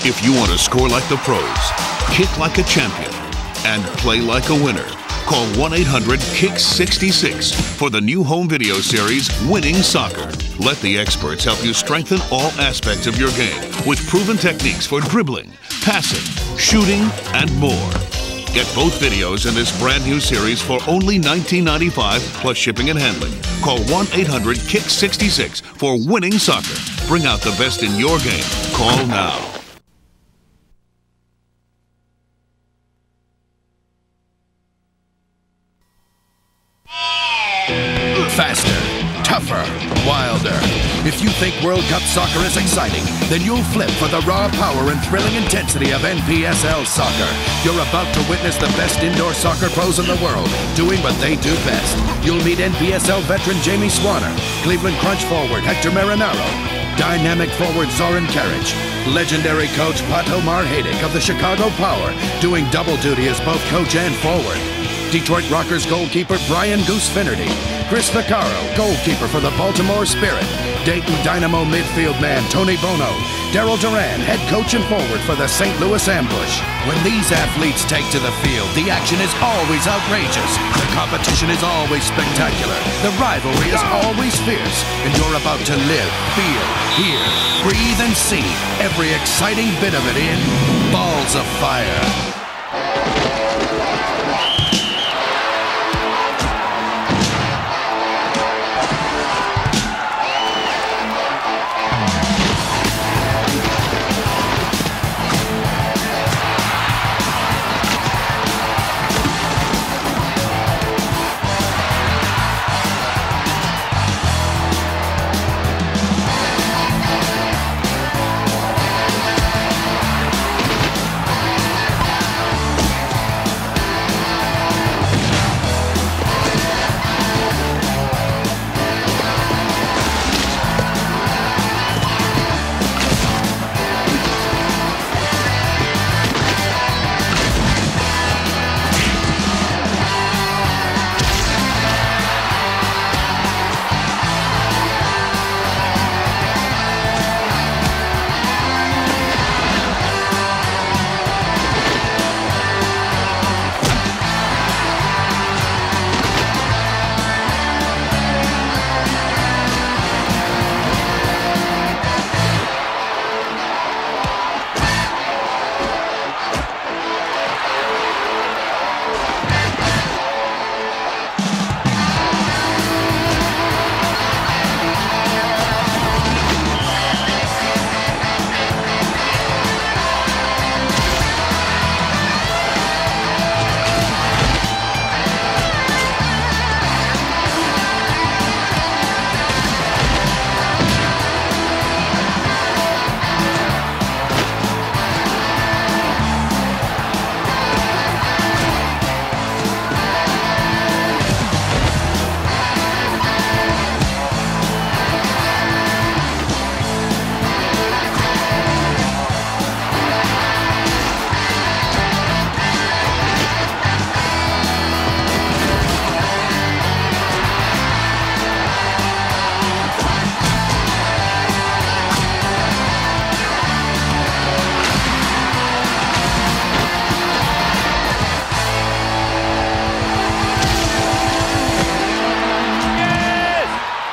If you want to score like the pros, kick like a champion, and play like a winner, call 1-800-KICK-66 for the new home video series, Winning Soccer. Let the experts help you strengthen all aspects of your game with proven techniques for dribbling, passing, shooting, and more. Get both videos in this brand new series for only $19.95 plus shipping and handling. Call 1-800-KICK-66 for Winning Soccer. Bring out the best in your game. Call now. Faster, tougher, wilder. If you think World Cup soccer is exciting, then you'll flip for the raw power and thrilling intensity of Npsl soccer. You're about to witness the best indoor soccer pros in the world, doing what they do best. You'll meet Npsl veteran Jamie Swanner, Cleveland Crunch forward Hector Marinaro, dynamic forward Zoran Karic, legendary coach Pato Marhadic of the Chicago Power, doing double duty as both coach and forward. Detroit Rockers goalkeeper Brian Goose Finnerty, Chris Vaccaro, goalkeeper for the Baltimore Spirit, Dayton Dynamo midfield man Tony Bono, Daryl Duran, head coach and forward for the St. Louis Ambush. When these athletes take to the field, the action is always outrageous, the competition is always spectacular, the rivalry is always fierce, and you're about to live, feel, hear, breathe, and see every exciting bit of it in Balls of Fire.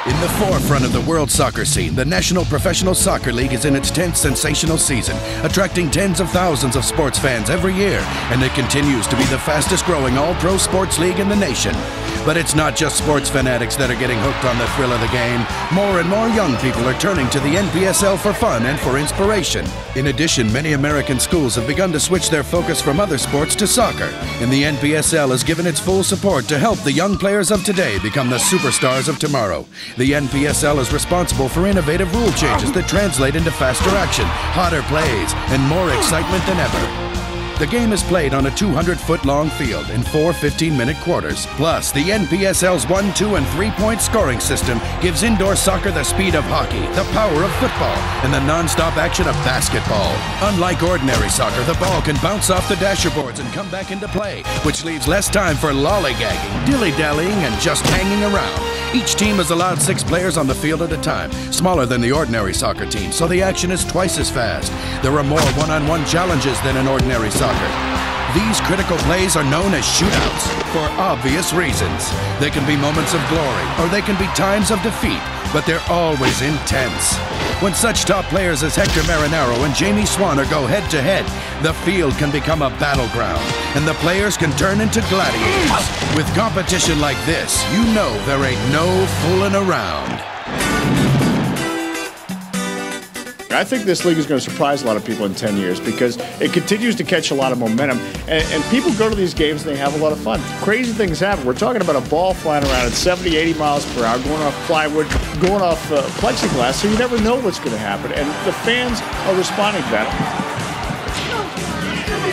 In the forefront of the world soccer scene, the National Professional Soccer League is in its 10th sensational season, attracting tens of thousands of sports fans every year, and it continues to be the fastest growing all-pro sports league in the nation. But it's not just sports fanatics that are getting hooked on the thrill of the game. More and more young people are turning to the Npsl for fun and for inspiration. In addition, many American schools have begun to switch their focus from other sports to soccer, and the Npsl has given its full support to help the young players of today become the superstars of tomorrow. The Npsl is responsible for innovative rule changes that translate into faster action, hotter plays, and more excitement than ever. The game is played on a 200-foot-long field in 4 15-minute quarters. Plus, the Npsl's 1, 2, and 3-point scoring system gives indoor soccer the speed of hockey, the power of football, and the non-stop action of basketball. Unlike ordinary soccer, the ball can bounce off the dasherboards and come back into play, which leaves less time for lollygagging, dilly-dallying, and just hanging around. Each team is allowed 6 players on the field at a time, smaller than the ordinary soccer team, so the action is twice as fast. There are more one-on-one challenges than in ordinary soccer. These critical plays are known as shootouts for obvious reasons. They can be moments of glory, or they can be times of defeat, but they're always intense. When such top players as Hector Marinaro and Jamie Swanner go head-to-head, the field can become a battleground, and the players can turn into gladiators. With competition like this, you know there ain't no fooling around. I think this league is going to surprise a lot of people in 10 years because it continues to catch a lot of momentum. And people go to these games and they have a lot of fun. Crazy things happen. We're talking about a ball flying around at 70, 80 miles per hour, going off plywood, going off plexiglass, so you never know what's going to happen. And the fans are responding to that.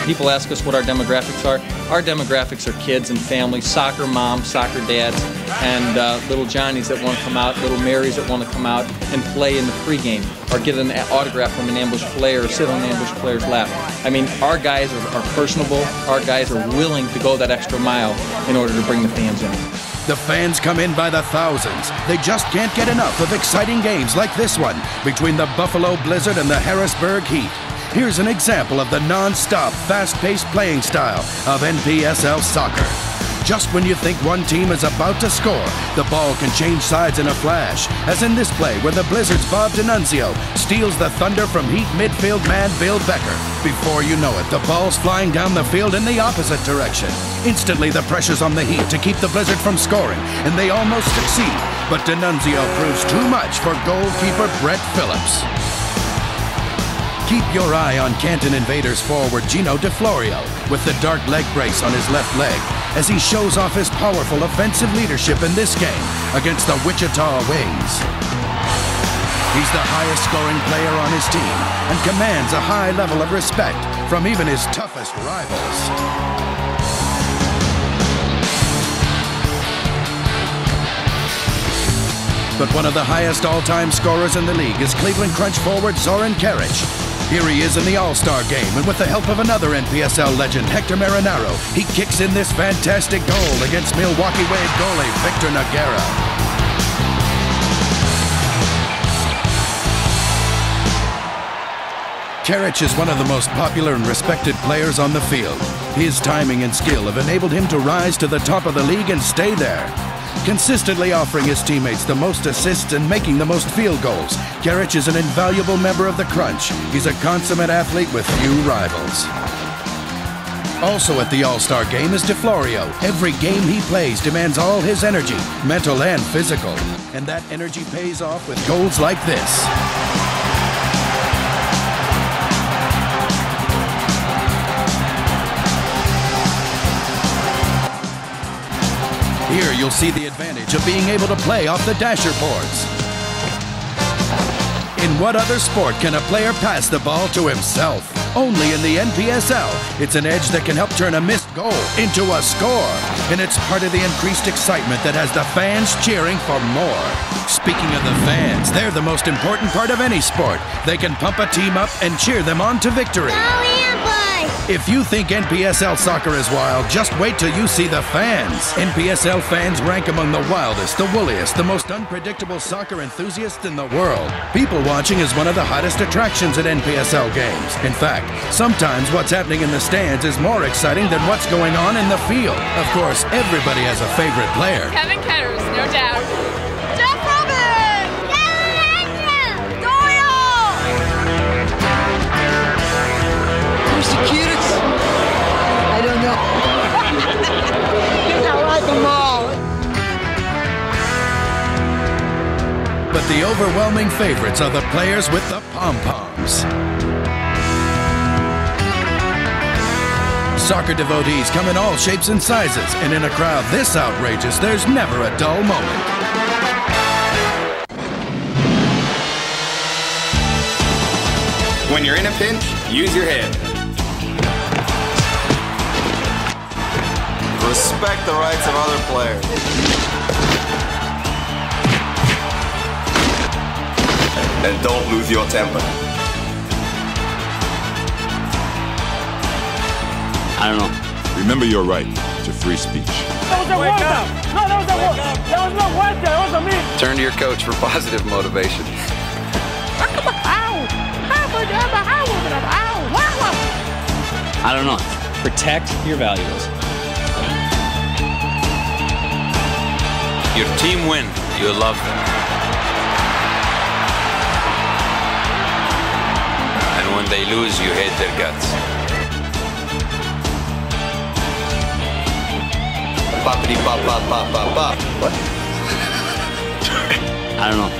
People ask us what our demographics are. Our demographics are kids and families, soccer moms, soccer dads, and little Johnnies that want to come out, little Marys that want to come out and play in the pregame or get an autograph from an ambush player or sit on an ambush player's lap. I mean, our guys are personable. Our guys are willing to go that extra mile in order to bring the fans in. The fans come in by the thousands. They just can't get enough of exciting games like this one between the Buffalo Blizzard and the Harrisburg Heat. Here's an example of the non-stop, fast-paced playing style of NPSL soccer. Just when you think one team is about to score, the ball can change sides in a flash, as in this play where the Blizzard's Bob D'Annunzio steals the thunder from Heat midfield man Bill Becker. Before you know it, the ball's flying down the field in the opposite direction. Instantly, the pressure's on the Heat to keep the Blizzard from scoring, and they almost succeed. But D'Annunzio proves too much for goalkeeper Brett Phillips. Keep your eye on Canton Invaders forward Gino DeFlorio with the dark leg brace on his left leg as he shows off his powerful offensive leadership in this game against the Wichita Wings. He's the highest scoring player on his team and commands a high level of respect from even his toughest rivals. But one of the highest all-time scorers in the league is Cleveland Crunch forward Zoran Karic. Here he is in the All-Star game, and with the help of another NPSL legend, Hector Marinaro, he kicks in this fantastic goal against Milwaukee Wave goalie Victor Noguera. Karic is one of the most popular and respected players on the field. His timing and skill have enabled him to rise to the top of the league and stay there. Consistently offering his teammates the most assists and making the most field goals, Karic is an invaluable member of the Crunch. He's a consummate athlete with few rivals. Also at the All-Star game is DeFlorio. Every game he plays demands all his energy, mental and physical. And that energy pays off with goals like this. Here you'll see the advantage of being able to play off the dasher boards. In what other sport can a player pass the ball to himself? Only in the NPSL. It's an edge that can help turn a missed goal into a score. And it's part of the increased excitement that has the fans cheering for more. Speaking of the fans, they're the most important part of any sport. They can pump a team up and cheer them on to victory. If you think NPSL soccer is wild, just wait till you see the fans. NPSL fans rank among the wildest, the woolliest, the most unpredictable soccer enthusiasts in the world. People watching is one of the hottest attractions at NPSL games. In fact, sometimes what's happening in the stands is more exciting than what's going on in the field. Of course, everybody has a favorite player. Kevin Ketters, no doubt. Jeff Robin! Kevin Doyle! Who's the cutest? I don't know. I like them all. But the overwhelming favorites are the players with the pom-poms. Soccer devotees come in all shapes and sizes, and in a crowd this outrageous, there's never a dull moment. When you're in a pinch, use your head. Respect the rights of other players. And don't lose your temper. I don't know. Remember your right to free speech. Turn to your coach for positive motivation. I don't know. Protect your valuables. Your team win, you love them. And when they lose, you hate their guts. Boppity bop bop bop bop bop. What? I don't know.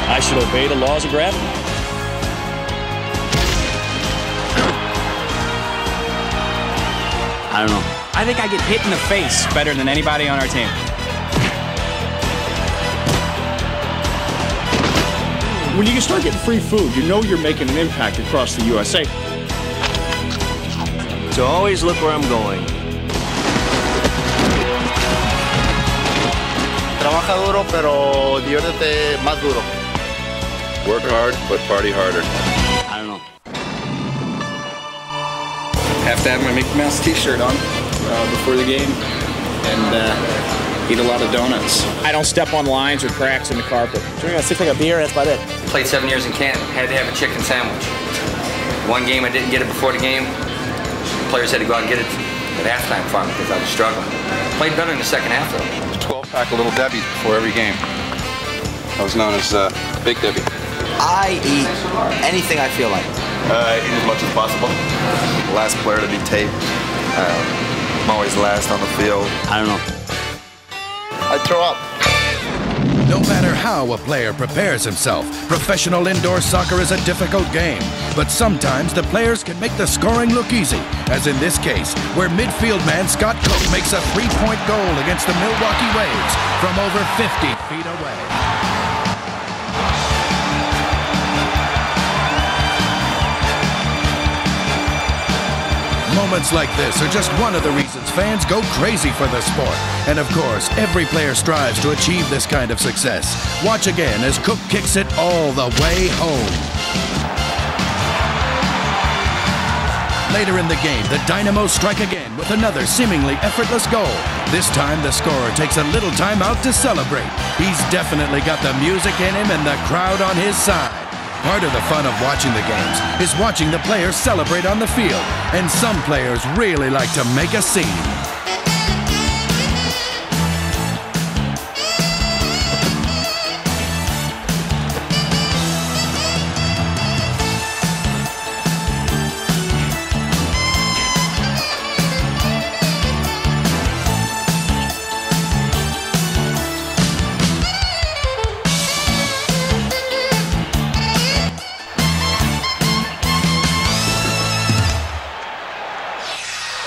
I should obey the laws of gravity. I don't know. I think I get hit in the face better than anybody on our team. When you start getting free food, you know you're making an impact across the USA. So always look where I'm going. Trabaja duro, pero diviértete más duro. Work hard, but party harder. I don't know. Have to have my Mickey Mouse t-shirt on before the game and eat a lot of donuts. I don't step on lines or cracks in the carpet. Drink a six-pack of beer, that's about it. Played 7 years in Canton, had to have a chicken sandwich. One game I didn't get it before the game. Players had to go out and get it at halftime for me because I was struggling. Played better in the second half though. 12-pack of Little Debbie's before every game. I was known as Big Debbie. I eat anything I feel like. Eat as much as possible. Last player to be taped. I'm always last on the field. I don't know. I throw up. No matter how a player prepares himself, professional indoor soccer is a difficult game. But sometimes the players can make the scoring look easy, as in this case, where midfield man Scott Cook makes a 3-point goal against the Milwaukee Waves from over 50 feet away. Moments like this are just one of the reasons fans go crazy for the sport. And of course, every player strives to achieve this kind of success. Watch again as Cook kicks it all the way home. Later in the game, the Dynamos strike again with another seemingly effortless goal. This time, the scorer takes a little time out to celebrate. He's definitely got the music in him and the crowd on his side. Part of the fun of watching the games is watching the players celebrate on the field, and some players really like to make a scene.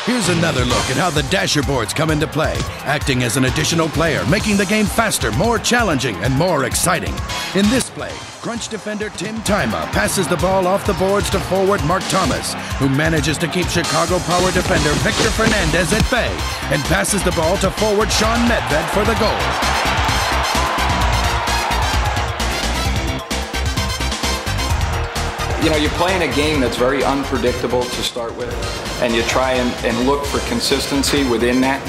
Here's another look at how the dasher boards come into play, acting as an additional player, making the game faster, more challenging, and more exciting. In this play, crunch defender Tim Tima passes the ball off the boards to forward Mark Thomas, who manages to keep Chicago Power defender Victor Fernandez at bay, and passes the ball to forward Sean Medved for the goal. You know, you're playing a game that's very unpredictable to start with, and you try and look for consistency within that,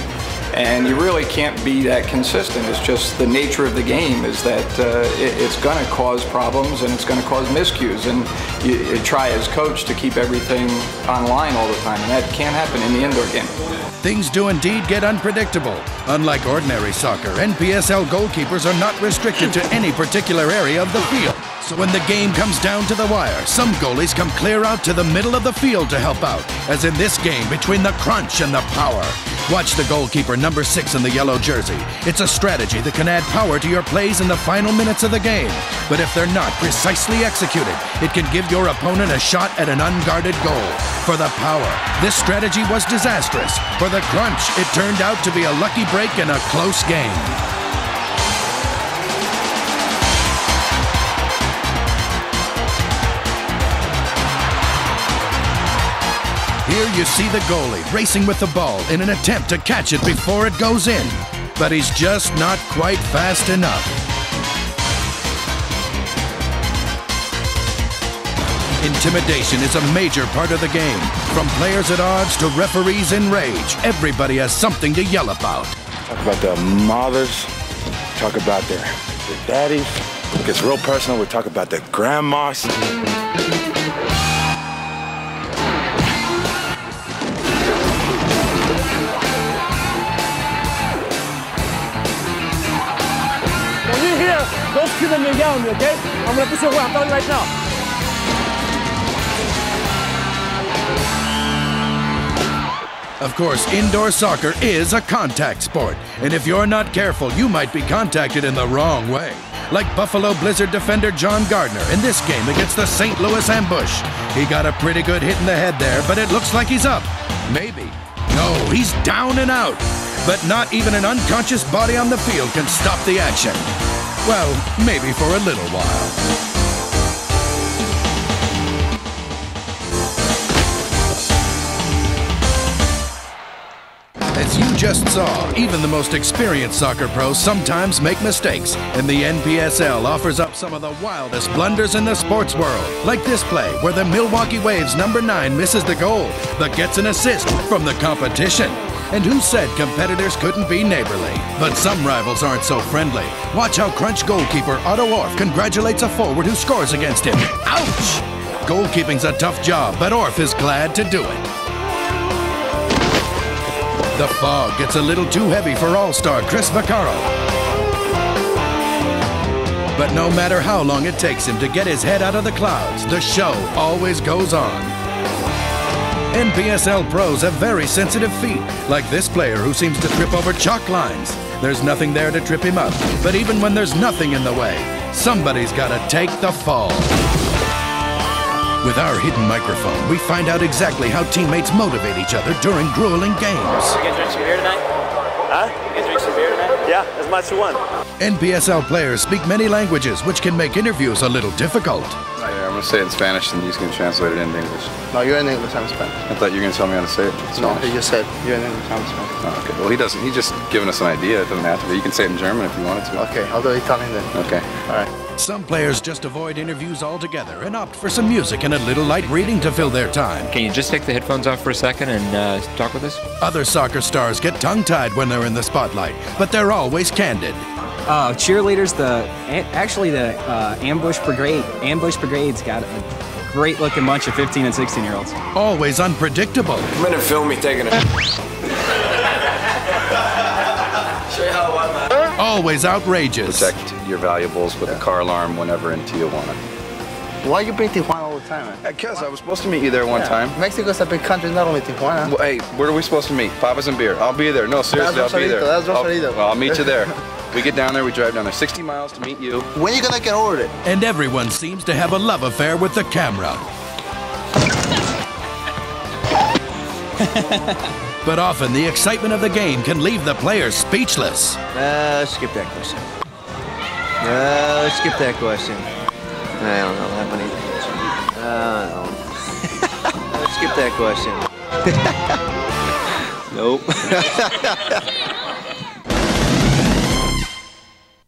and you really can't be that consistent. It's just the nature of the game is that it's going to cause problems and it's going to cause miscues, and you try as coach to keep everything online all the time, and that can't happen in the indoor game. Things do indeed get unpredictable. Unlike ordinary soccer, Npsl goalkeepers are not restricted to any particular area of the field. So when the game comes down to the wire, some goalies come clear out to the middle of the field to help out, as in this game between the Crunch and the Power. Watch the goalkeeper, number 6 in the yellow jersey. It's a strategy that can add power to your plays in the final minutes of the game. But if they're not precisely executed, it can give your opponent a shot at an unguarded goal. For the Power, this strategy was disastrous. For the Crunch, it turned out to be a lucky break in a close game. Here you see the goalie racing with the ball in an attempt to catch it before it goes in. But he's just not quite fast enough. Intimidation is a major part of the game. From players at odds to referees in rage, everybody has something to yell about. Talk about their mothers, talk about their daddies. It gets real personal, we talk about their grandmas. Don't kill them again, okay? I'm gonna put you away. I'm telling you right now. Of course, indoor soccer is a contact sport, and if you're not careful, you might be contacted in the wrong way. Like Buffalo Blizzard defender John Gardner in this game against the St. Louis Ambush. He got a pretty good hit in the head there, but it looks like he's up. Maybe. No, he's down and out. But not even an unconscious body on the field can stop the action. Well, maybe for a little while. As you just saw, even the most experienced soccer pros sometimes make mistakes, and the Npsl offers up some of the wildest blunders in the sports world, like this play where the Milwaukee Waves #9 misses the goal, but gets an assist from the competition. And who said competitors couldn't be neighborly? But some rivals aren't so friendly. Watch how Crunch goalkeeper Otto Orff congratulates a forward who scores against him. Ouch! Goalkeeping's a tough job, but Orff is glad to do it. The fog gets a little too heavy for all-star Chris Vaccaro. But no matter how long it takes him to get his head out of the clouds, the show always goes on. Npsl pros have very sensitive feet, like this player who seems to trip over chalk lines. There's nothing there to trip him up, but even when there's nothing in the way, somebody's gotta take the fall. With our hidden microphone, we find out exactly how teammates motivate each other during grueling games. You gonna drink some beer tonight? Huh? You gonna drink some beer tonight? Yeah, as much as you want. Npsl players speak many languages, which can make interviews a little difficult. I'm going to say it in Spanish and he's going to translate it into English. No, you're in English, I'm in Spanish. I thought you were going to tell me how to say it in Spanish. No, he just said you're in English, I'm in Spanish. Oh, okay. Well, he doesn't. He's just giving us an idea. It doesn't have to be. You can say it in German if you wanted to. Okay, I'll do Italian then. Okay. All right. Some players just avoid interviews altogether and opt for some music and a little light reading to fill their time. Can you just take the headphones off for a second and talk with us? Other soccer stars get tongue-tied when they're in the spotlight, but they're always candid. Cheerleaders, the Ambush Brigade's got a great-looking bunch of 15 and 16-year-olds. Always unpredictable. Come in and film me taking it. Show you how I want that. Always outrageous. Protect your valuables with a car alarm whenever in Tijuana. Why you bring Tijuana all the time, man? Because I was supposed to meet you there one time. Mexico's a big country, not only Tijuana. Well, hey, where are we supposed to meet? Papas and beer. I'll be there. No, seriously, I'll be there. That's Rosarito. Well, I'll meet you there. We get down there, we drive down there 60 miles to meet you. When are you gonna get over it? And everyone seems to have a love affair with the camera. But often the excitement of the game can leave the players speechless. Let's skip that question. Let's skip that question. I don't know that many. Let's skip that question. Nope.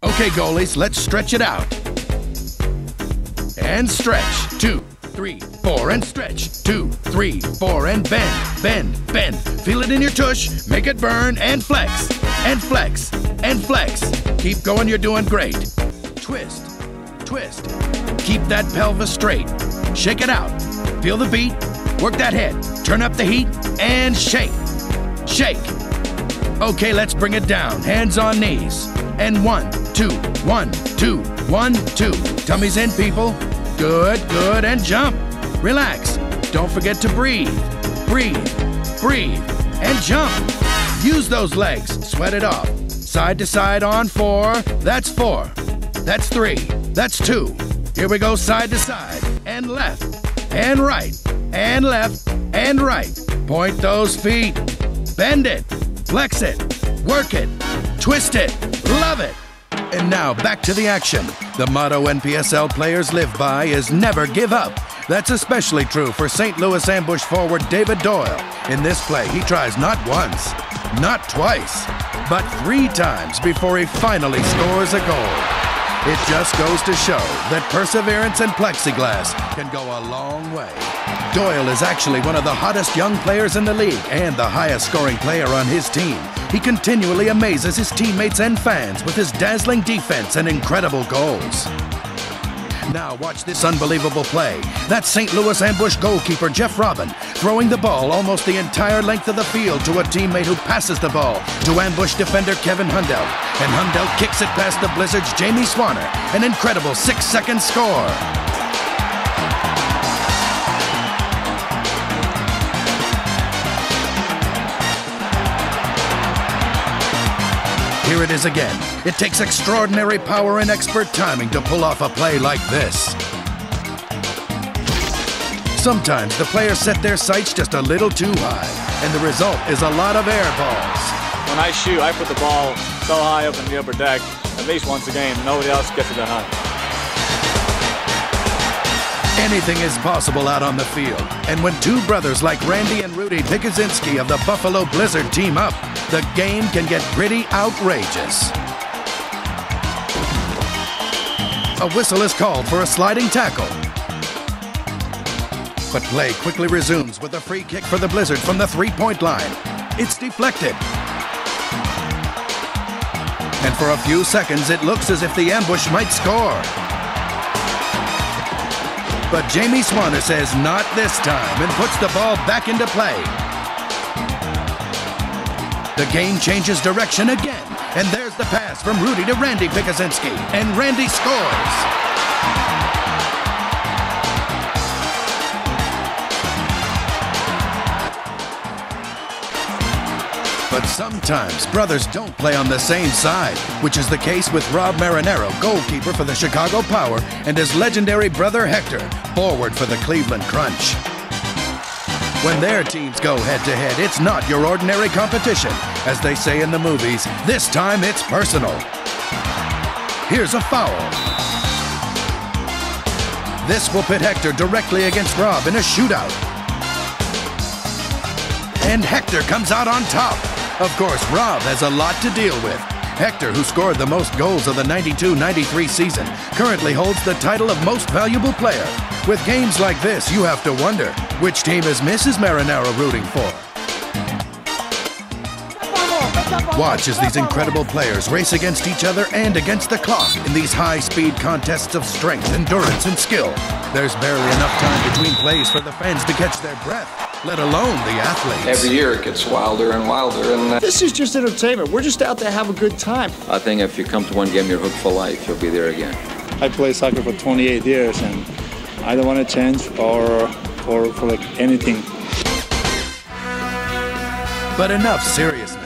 Okay, goalies, let's stretch it out. And stretch. 2, 3, 4, and stretch. 2, 3, 4, and bend, bend, bend. Feel it in your tush, make it burn, and flex, and flex, and flex. Keep going, you're doing great. Twist, twist. Keep that pelvis straight. Shake it out. Feel the beat, work that head. Turn up the heat, and shake, shake. Okay, let's bring it down. Hands on knees. And 1, 2, 1, 2, 1, 2. Tummies in, people. Good, good, and jump. Relax. Don't forget to breathe. Breathe, breathe, and jump. Use those legs. Sweat it off. Side to side on 4. That's 4. That's 3. That's 2. Here we go, side to side. And left, and right, and left, and right. Point those feet. Bend it. Flex it. Work it. Twist it. Love it. And now back to the action. The motto Npsl players live by is never give up. That's especially true for St. Louis Ambush forward David Doyle. In this play, he tries not once, not twice, but 3 times before he finally scores a goal. It just goes to show that perseverance and plexiglass can go a long way. Doyle is actually one of the hottest young players in the league and the highest scoring player on his team. He continually amazes his teammates and fans with his dazzling defense and incredible goals. Now watch this unbelievable play. That's St. Louis ambush goalkeeper Jeff Robin throwing the ball almost the entire length of the field to a teammate who passes the ball to ambush defender Kevin Hundelt. And Hundelt kicks it past the Blizzards' Jamie Swanner. An incredible 6-second score. Here it is again. It takes extraordinary power and expert timing to pull off a play like this. Sometimes the players set their sights just a little too high, and the result is a lot of air balls. When I shoot, I put the ball so high up in the upper deck, at least once a game. Nobody else gets it that high. Anything is possible out on the field, and when two brothers like Randy and Rudy Pikuzinski of the Buffalo Blizzard team up, the game can get pretty outrageous. A whistle is called for a sliding tackle. But play quickly resumes with a free kick for the Blizzard from the three-point line. It's deflected. And for a few seconds, it looks as if the ambush might score. But Jamie Swanner says not this time and puts the ball back into play. The game changes direction again, and there's the pass from Rudy to Randy Pikuzinski, and Randy scores. But sometimes brothers don't play on the same side, which is the case with Rob Marinero, goalkeeper for the Chicago Power, and his legendary brother Hector, forward for the Cleveland Crunch. When their teams go head-to-head, it's not your ordinary competition. As they say in the movies, this time it's personal. Here's a foul. This will pit Hector directly against Rob in a shootout. And Hector comes out on top. Of course, Rob has a lot to deal with. Hector, who scored the most goals of the 92-93 season, currently holds the title of Most Valuable Player. With games like this, you have to wonder, which team is Mrs. Marinero rooting for? Watch as these incredible players race against each other and against the clock in these high-speed contests of strength, endurance, and skill. There's barely enough time between plays for the fans to catch their breath, let alone the athletes. Every year it gets wilder and wilder. And This is just entertainment. We're just out to have a good time. I think if you come to one game, you're hooked for life. You'll be there again. I played soccer for 28 years, and I don't want to change or for like anything. But enough seriousness.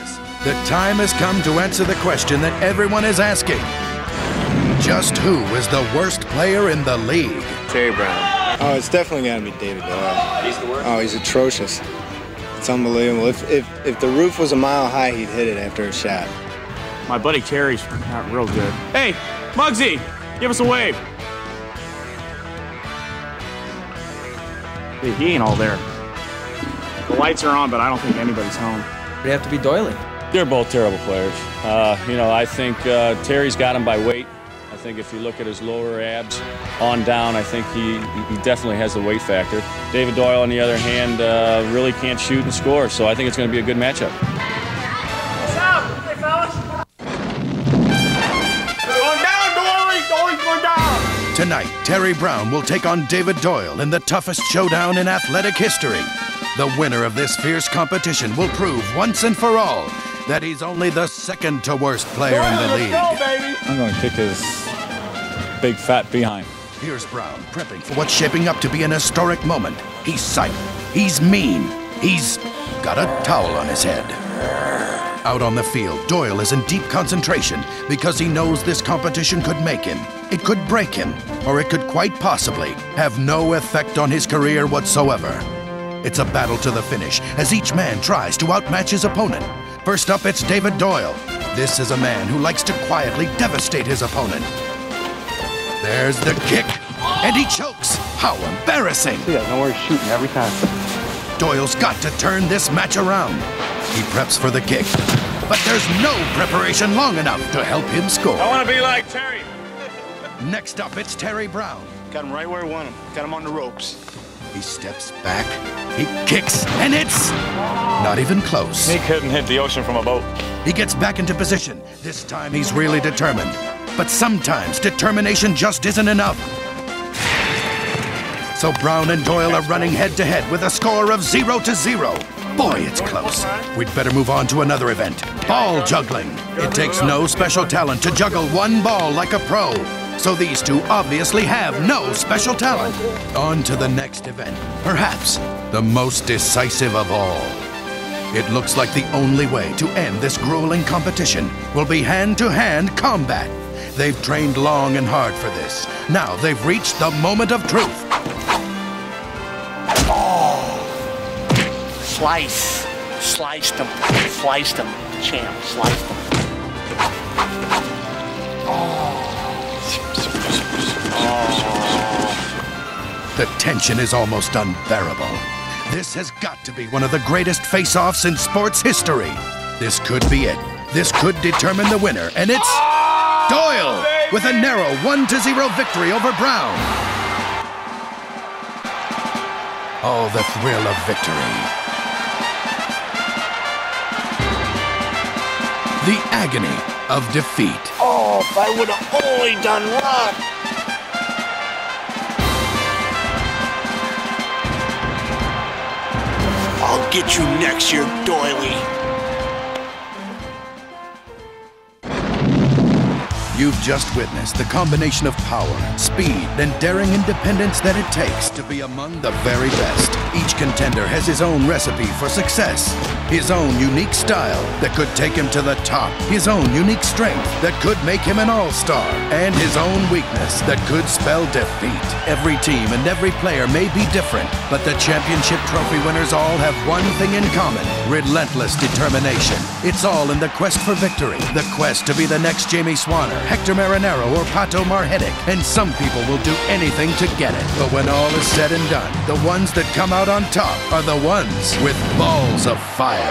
The time has come to answer the question that everyone is asking. Just who is the worst player in the league? Terry Brown. Oh, it's definitely got to be David Doyle. He's the worst? Oh, he's atrocious. It's unbelievable. If the roof was a mile high, he'd hit it after a shot. My buddy Terry's not real good. Hey, Muggsy, give us a wave. Hey, he ain't all there. The lights are on, but I don't think anybody's home. We have to be doily. They're both terrible players. I think Terry's got him by weight. I think if you look at his lower abs on down, I think he definitely has the weight factor. David Doyle, on the other hand, really can't shoot and score, so I think it's going to be a good matchup. What's up? Hey, fellas. Going down, Dory! Dory's going down! Tonight, Terry Brown will take on David Doyle in the toughest showdown in athletic history. The winner of this fierce competition will prove once and for all that he's only the second to worst player in the league. Let's go, baby! I'm going to kick his big fat behind. Here's Brown prepping for what's shaping up to be an historic moment. He's silent. He's mean. He's got a towel on his head. Out on the field, Doyle is in deep concentration because he knows this competition could make him, it could break him, or it could quite possibly have no effect on his career whatsoever. It's a battle to the finish as each man tries to outmatch his opponent. First up, it's David Doyle. This is a man who likes to quietly devastate his opponent. There's the kick, and he chokes. How embarrassing! See that? Nowhere shooting every time. Doyle's got to turn this match around. He preps for the kick, but there's no preparation long enough to help him score. I want to be like Terry. Next up, it's Terry Brown. Got him right where I want him. Got him on the ropes. He steps back, he kicks, and it's not even close. He couldn't hit the ocean from a boat. He gets back into position. This time he's really determined. But sometimes determination just isn't enough. So Brown and Doyle are running head-to-head with a score of 0-0. Boy, it's close. We'd better move on to another event. Ball juggling. It takes no special talent to juggle one ball like a pro. So these two obviously have no special talent. On to the next event. Perhaps the most decisive of all. It looks like the only way to end this grueling competition will be hand-to-hand combat. They've trained long and hard for this. Now they've reached the moment of truth. Slice. Sliced him. Sliced him. Champ. Sliced him. The tension is almost unbearable. This has got to be one of the greatest face-offs in sports history. This could be it. This could determine the winner, and it's Doyle with a narrow 1-0 victory over Brown. Oh, the thrill of victory. The agony of defeat. Oh, if I would have only done rock. I'll get you next year, Doily. You've just witnessed the combination of power, speed, and daring independence that it takes to be among the very best. Each contender has his own recipe for success, his own unique style that could take him to the top, his own unique strength that could make him an all-star, and his own weakness that could spell defeat. Every team and every player may be different, but the championship trophy winners all have one thing in common: relentless determination. It's all in the quest for victory, the quest to be the next Jamie Swanner, Hector Marinero, or Pato Marhetic, and some people will do anything to get it. But when all is said and done, the ones that come out on top are the ones with balls of fire.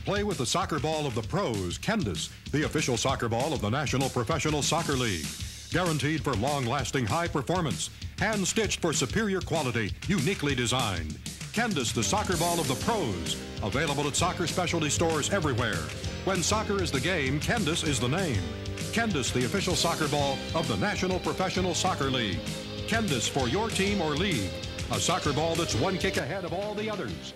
Play with the soccer ball of the pros, Candace, the official soccer ball of the National Professional Soccer League. Guaranteed for long-lasting high performance. Hand-stitched for superior quality, uniquely designed. Candace, the soccer ball of the pros. Available at soccer specialty stores everywhere. When soccer is the game, Candace is the name. Candace, the official soccer ball of the National Professional Soccer League. Candace for your team or league. A soccer ball that's one kick ahead of all the others.